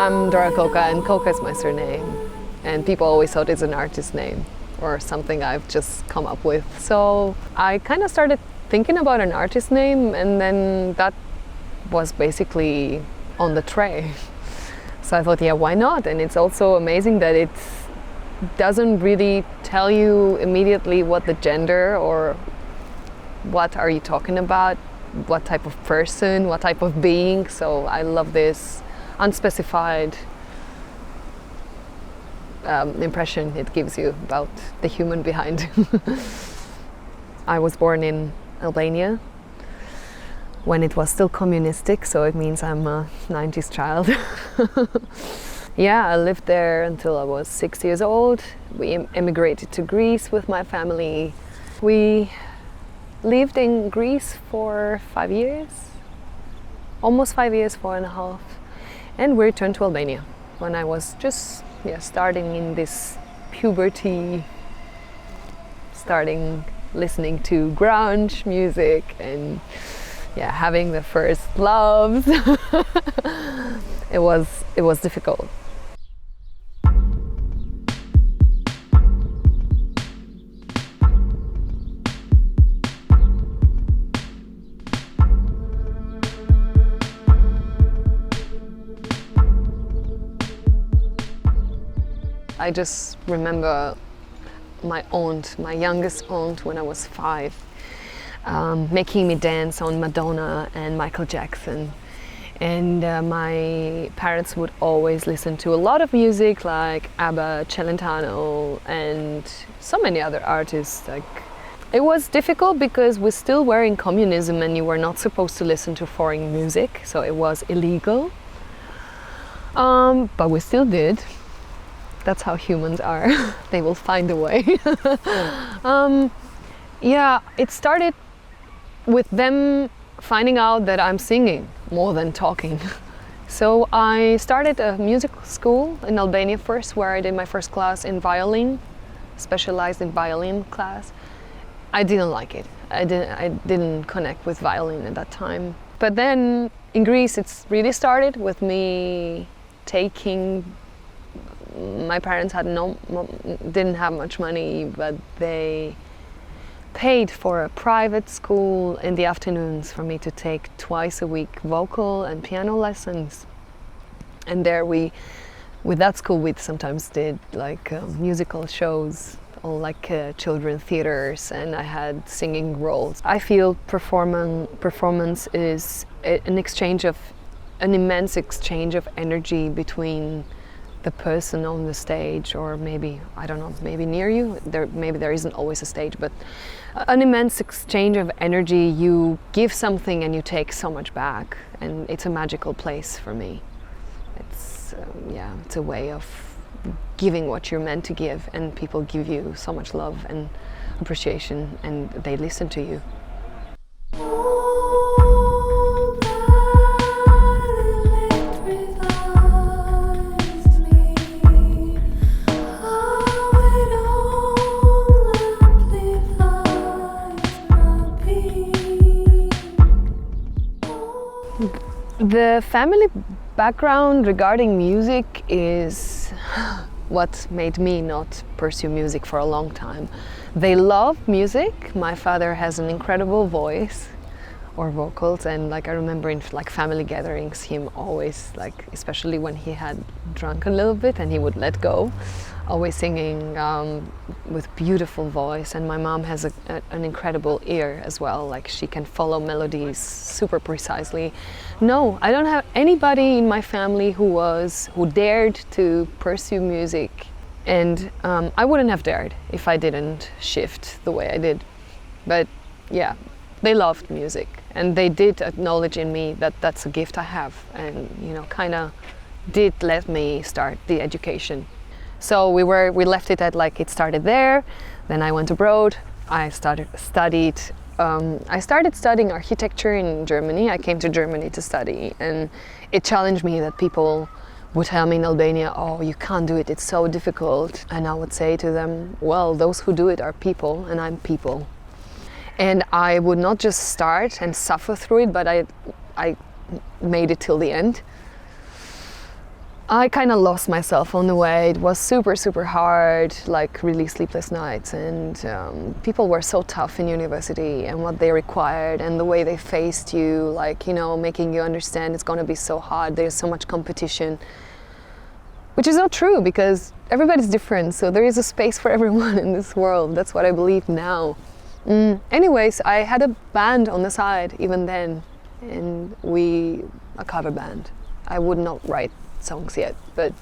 I'm Dora Koka, and Koka is my surname. And people always thought it's an artist name or something I've just come up with. So I kind of started thinking about an artist name, and then that was basically on the tray. So I thought, yeah, why not? And it's also amazing that it doesn't really tell you immediately what the gender or what are you talking about, what type of person, what type of being. So I love this unspecified impression it gives you about the human behind. I was born in Albania when it was still communistic, so it means I'm a 90s child. Yeah, I lived there until I was 6 years old. We emigrated to Greece with my family. We lived in Greece for 5 years, almost 5 years, 4.5, and we returned to Albania when I was just starting in this puberty, starting listening to grunge music and having the first loves. It was difficult. I just remember my aunt, my youngest aunt, when I was 5, making me dance on Madonna and Michael Jackson. And my parents would always listen to a lot of music like ABBA, Celentano, and so many other artists. It was difficult because we still were in communism and you were not supposed to listen to foreign music, so it was illegal. But we still did. That's how humans are. They will find a way. It started with them finding out that I'm singing more than talking. So I started a music school in Albania first, where I did my first class in violin, specialized in violin class. I didn't like it. I didn't connect with violin at that time. But then in Greece, it's really started with me taking. My parents didn't have much money, but they paid for a private school in the afternoons for me to take twice a week vocal and piano lessons. And there with that school, we sometimes did musical shows, or children theaters, and I had singing roles. I feel performance is an immense exchange of energy between the person on the stage, or maybe, I don't know, maybe near you. Maybe there isn't always a stage, but an immense exchange of energy. You give something and you take so much back, and it's a magical place for me. It's a way of giving what you're meant to give, and people give you so much love and appreciation, and they listen to you. The family background regarding music is what made me not pursue music for a long time. They love music. My father has an incredible voice or vocals, and I remember in family gatherings, him always, especially when he had drunk a little bit and he would let go, always singing with beautiful voice. And my mom has an incredible ear as well. She can follow melodies super precisely. No, I don't have anybody in my family who dared to pursue music, and I wouldn't have dared if I didn't shift the way I did. But yeah, they loved music, and they did acknowledge in me that that's a gift I have, and kind of did let me start the education. So we left it at it started there. Then I went abroad. I started studying architecture in Germany. I came to Germany to study, and it challenged me that people would tell me in Albania, "Oh, you can't do it, it's so difficult." And I would say to them, well, those who do it are people, and I'm people. And I would not just start and suffer through it, but I made it till the end. I kind of lost myself on the way. It was super, super hard, like really sleepless nights, and people were so tough in university and what they required and the way they faced you, like, you know, making you understand it's going to be so hard, there's so much competition, which is not true because everybody's different, so there is a space for everyone in this world. That's what I believe now. Anyways, I had a band on the side even then, and a cover band. I would not write songs yet, but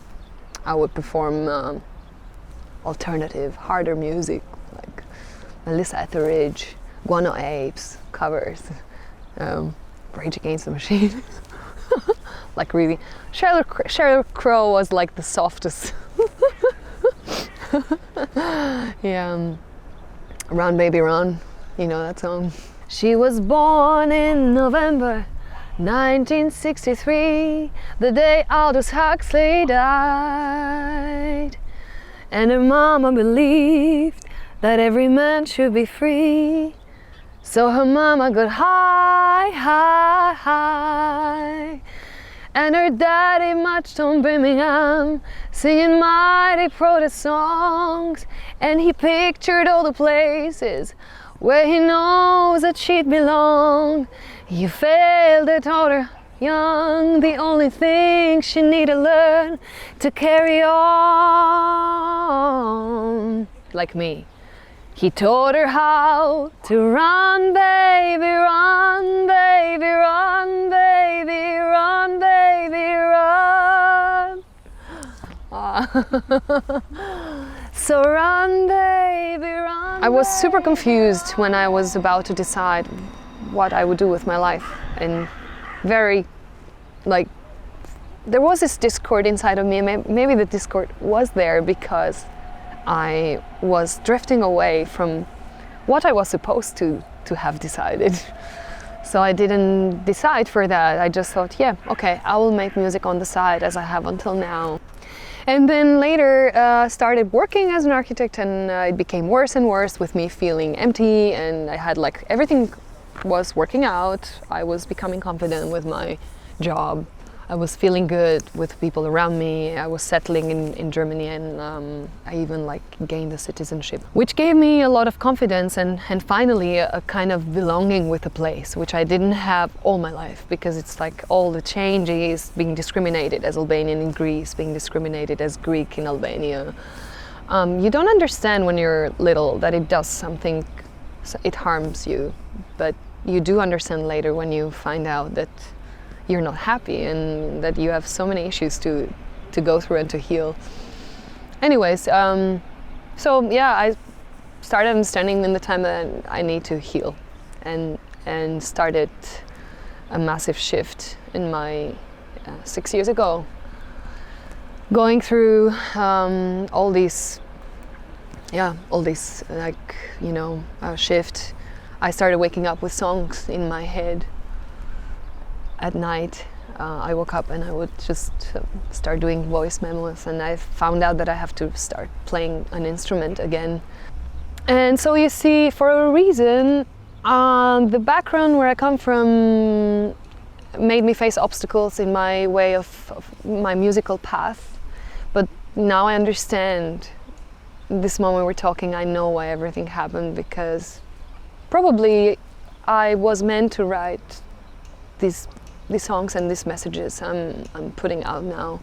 I would perform alternative, harder music like Melissa Etheridge, Guano Apes covers, Rage Against the Machine. Like really, Sheryl Crow was like the softest. Yeah, Run Baby Run, you know that song. She was born in November 1963, the day Aldous Huxley died. And her mama believed that every man should be free. So her mama got high, high, high. And her daddy marched on Birmingham, singing mighty protest songs. And he pictured all the places where he knows that she'd belong. You failed her daughter young, the only thing she need to learn to carry on. Like me. He taught her how to run, baby, run, baby, run, baby, run, baby, run. So run, baby, run. I was super confused when I was about to decide what I would do with my life, and very, like, there was this discord inside of me. Maybe the discord was there because I was drifting away from what I was supposed to have decided. So I didn't decide for that. I just thought, yeah, okay, I will make music on the side as I have until now. And then later started working as an architect, and it became worse and worse with me feeling empty, and I had like everything was working out. I was becoming confident with my job. I was feeling good with people around me. I was settling in Germany, and I even like gained a citizenship, which gave me a lot of confidence and finally a kind of belonging with a place, which I didn't have all my life, because it's like all the changes, being discriminated as Albanian in Greece, being discriminated as Greek in Albania. You don't understand when you're little that it does something, it harms you, but you do understand later when you find out that you're not happy and that you have so many issues to go through and to heal. Anyways, so yeah, I started understanding in the time that I need to heal, and started a massive shift in my 6 years ago, going through all these like, you know, shift. I started waking up with songs in my head. At night, I woke up and I would just start doing voice memos, and I found out that I have to start playing an instrument again. And so you see, for a reason, the background where I come from made me face obstacles in my way of my musical path. But now I understand. This moment we're talking, I know why everything happened, because probably I was meant to write these songs and these messages I'm putting out now,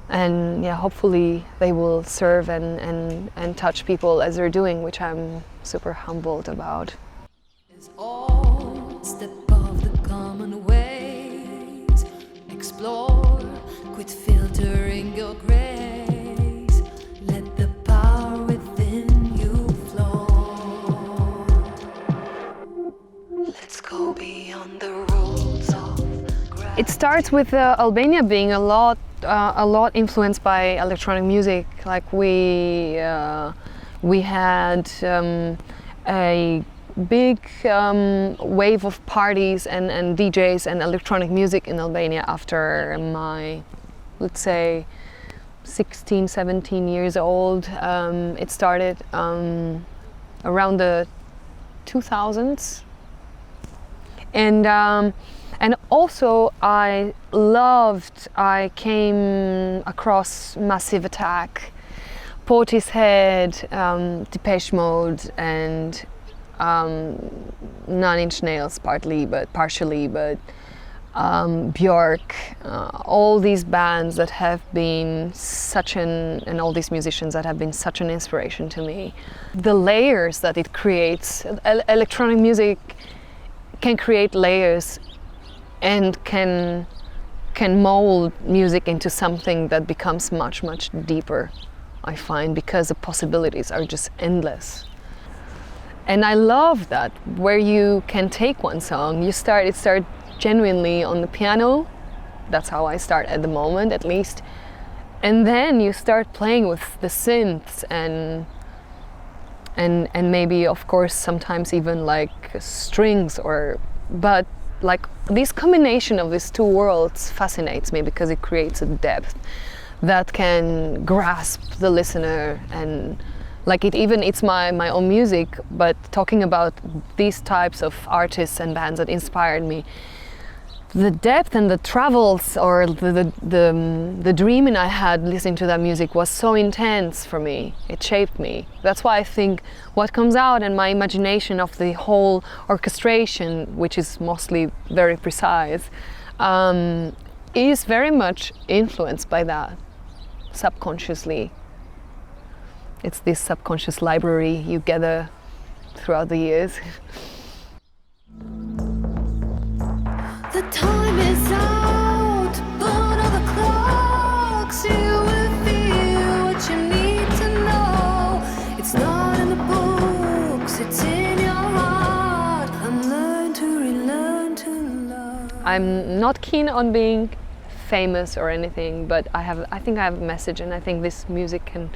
and yeah, hopefully they will serve and touch people as they're doing, which I'm super humbled about. Step off the common ways, explore, quit filtering your grace, let the power within you flow. Let's go beyond the rules. It starts with Albania being a lot influenced by electronic music. Like we had a big wave of parties and DJs and electronic music in Albania after my, let's say, 16, 17 years old. It started around the 2000s. And also I came across Massive Attack, Portishead, Depeche Mode, and Nine Inch Nails partially, but Björk, all these bands that have been and all these musicians that have been such an inspiration to me. The layers that it creates, electronic music can create layers and can mold music into something that becomes much, much deeper, I find, because the possibilities are just endless. And I love that, where you can take one song, it starts genuinely on the piano. That's how I start at the moment, at least. And then you start playing with the synths and maybe, of course, sometimes even like strings, but like this combination of these two worlds fascinates me because it creates a depth that can grasp the listener. And like it's my own music, but talking about these types of artists and bands that inspired me, the depth and the travels or the dreaming I had listening to that music was so intense for me. It shaped me. That's why I think what comes out in my imagination of the whole orchestration, which is mostly very precise, is very much influenced by that subconsciously. It's this subconscious library you gather throughout the years. The time is out, burn all the clocks. You will feel what you need to know. It's not in the books, it's in your heart. And learn to relearn to love. I'm not keen on being famous or anything, but I think I have a message, and I think this music can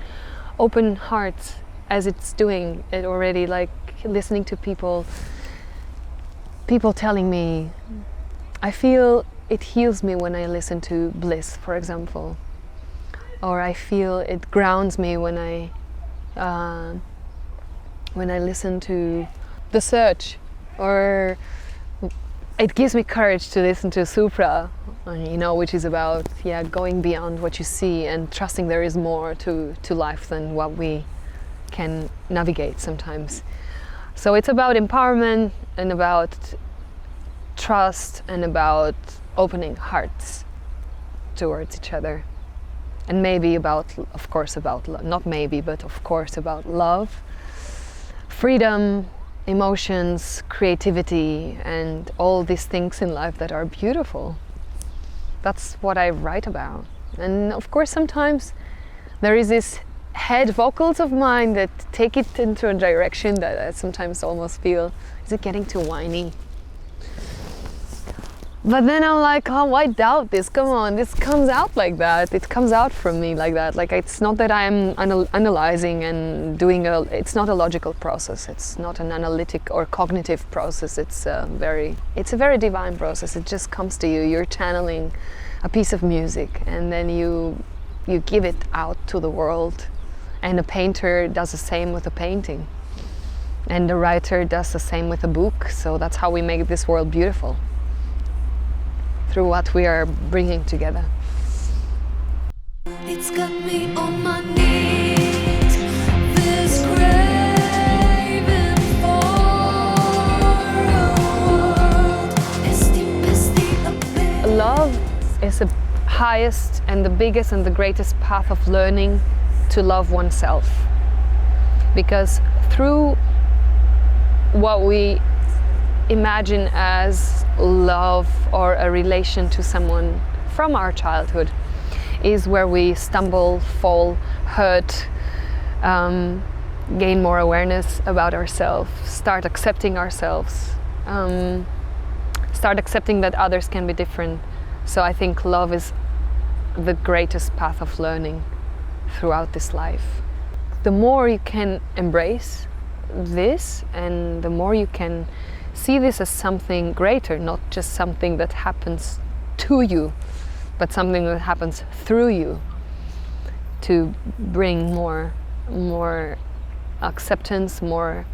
open hearts as it's doing it already. Like listening to people telling me, I feel it heals me when I listen to Bliss, for example, or I feel it grounds me when I listen to The Search, or it gives me courage to listen to Supra, which is about going beyond what you see and trusting there is more to life than what we can navigate sometimes. So it's about empowerment and about trust and about opening hearts towards each other, and maybe about love, not maybe, but of course about love, freedom, emotions, creativity, and all these things in life that are beautiful. That's what I write about. And of course sometimes there is this head vocals of mine that take it into a direction that I sometimes almost feel, is it getting too whiny? But then I'm like, oh, I doubt this. Come on, this comes out like that. It comes out from me like that. Like, it's not that I'm analyzing and it's not a logical process. It's not an analytic or cognitive process. It's a very divine process. It just comes to you. You're channeling a piece of music, and then you give it out to the world. And a painter does the same with a painting. And a writer does the same with a book. So that's how we make this world beautiful, through what we are bringing together. It's got me on my knees, this craving for a world as deep as the abyss. Love is the highest and the biggest and the greatest path of learning to love oneself. Because through what we imagine as love or a relation to someone from our childhood is where we stumble, fall, hurt, gain more awareness about ourselves, start accepting ourselves, start accepting that others can be different. So I think love is the greatest path of learning throughout this life. The more you can embrace this, and the more you can see this as something greater, not just something that happens to you, but something that happens through you, to bring more acceptance, more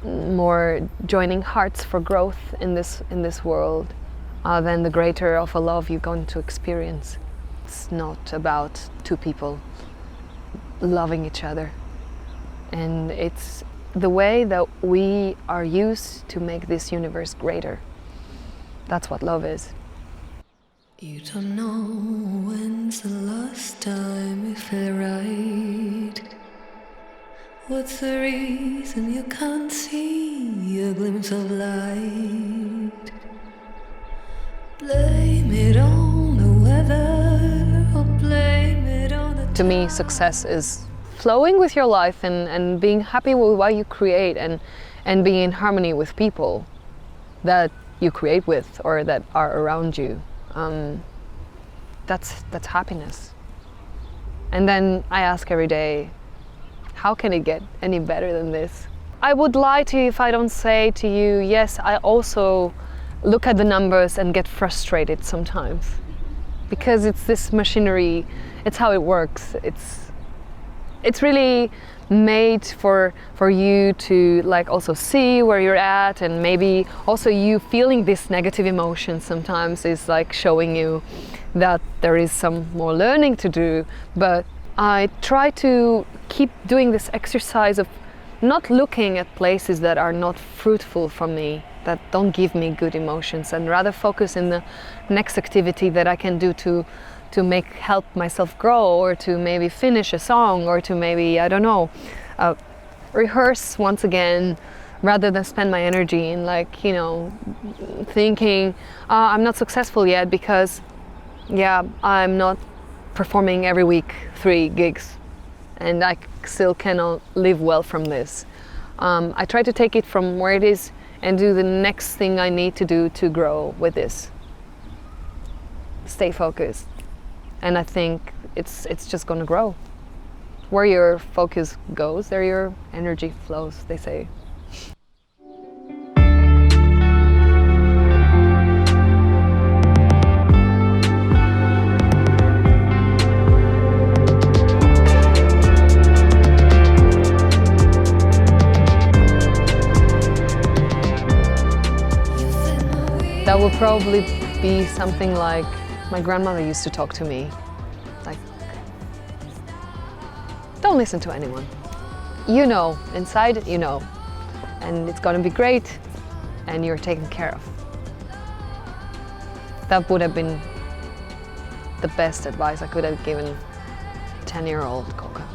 more joining hearts for growth in this world, then the greater of a love you're going to experience. It's not about two people loving each other, and it's the way that we are used to make this universe greater. That's what love is. You don't know when's the last time you felt right. What's the reason you can't see a glimpse of light? Blame it on the weather, or blame it on the To me, success is flowing with your life and being happy with what you create, and being in harmony with people that you create with or that are around you. That's happiness. And then I ask every day, how can it get any better than this? I would lie to you if I don't say to you, yes, I also look at the numbers and get frustrated sometimes. Because it's this machinery, it's how it works. It's really made for you to like also see where you're at, and maybe also you feeling this negative emotion sometimes is like showing you that there is some more learning to do. But I try to keep doing this exercise of not looking at places that are not fruitful for me, that don't give me good emotions, and rather focus in the next activity that I can do to help myself grow, or to maybe finish a song, or to maybe, I don't know, rehearse once again, rather than spend my energy in like, you know, thinking I'm not successful yet because, yeah, I'm not performing every week 3 gigs and I still cannot live well from this. I try to take it from where it is and do the next thing I need to do to grow with this. Stay focused. And I think it's just gonna grow. Where your focus goes, there your energy flows, they say. That would probably be something like my grandmother used to talk to me, like, don't listen to anyone. You know, inside you know, and it's gonna be great, and you're taken care of. That would have been the best advice I could have given a 10-year-old Koka.